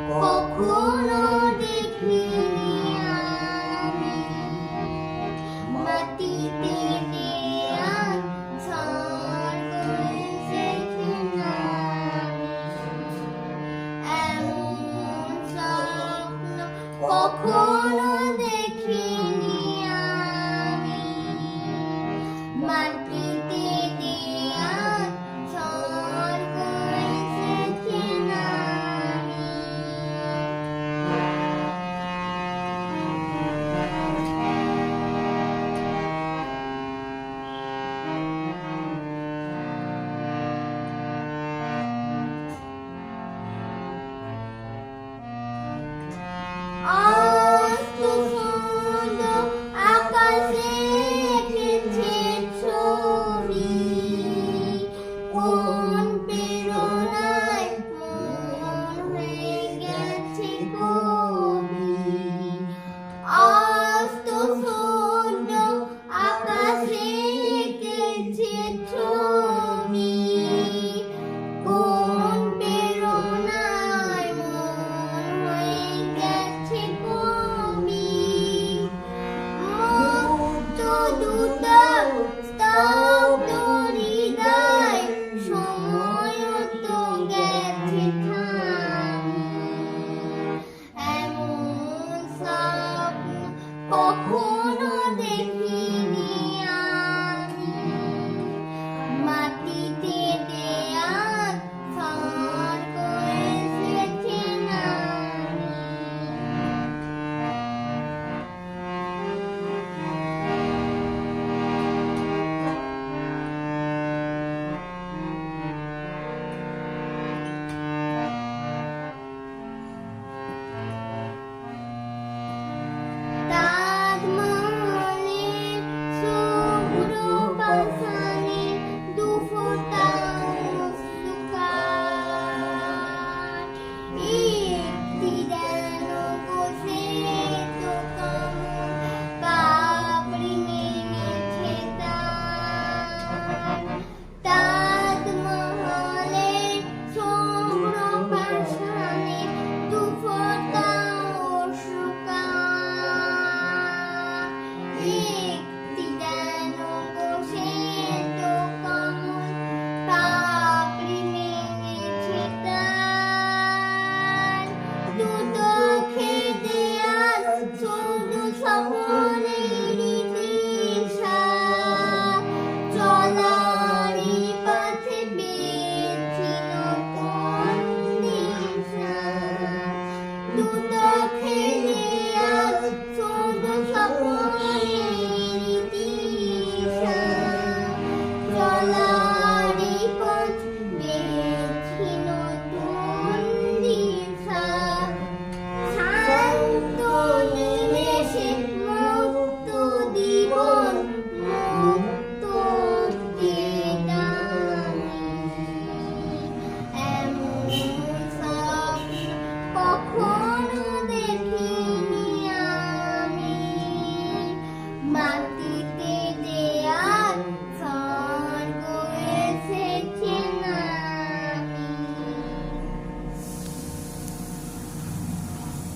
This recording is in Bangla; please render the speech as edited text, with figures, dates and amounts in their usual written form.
কখনো দেখিনি আমি, মাটিতে দেয়া স্বর্গ এসেছে নামি। এমন স্বপ্ন কখনো দেখিনি আমি, মাটিতে দেয়া স্বর্গ এসেছে নামি। আস্ত সুন্দর আকাশে এঁকেছে ছবি, কোন প্রেরণায় মন হয়ে গেছে কবি। আস্ত সুন্দর আকাশে এঁকেছে ছবি, কোন প্রেরণায় মন হয়ে গেছে কবি। মুক্ত দুদার স্তব্ধ হৃদয়, সময় তো গেছে থামি। এমন স্বপ্ন কখনো দেখিনি আমি, মাটিতে দেয়া স্বর্গ এসেছে নামি। তাজমহলের শুভ্র পাষাণে দুফোঁটা অশ্রুকার, একটি যেন বসে তো কেমন পাপড়ি নেমেছে তার। তাজমহলের শুভ্র পাষাণে দুফোঁটা অশ্রুকার, একটি যেন বসে তো কেমন পাপড়ি নেমেছে তার। দু চোখে দেয়াল শুধু স্বপ্নেরই দিশা, চলারই পথে পেয়েছি নতুন দিশা। দু চোখে দেয়াল শুধু স্বপ্নেরই দিশা, চলারই পথে পেয়েছি নতুন দিশা। শান্ত নিমেষে মুক্ত জীবন, মুক্ত হৃদয়। এমন স্বপ্ন কখনো দেখিনি আমি, মাটিতে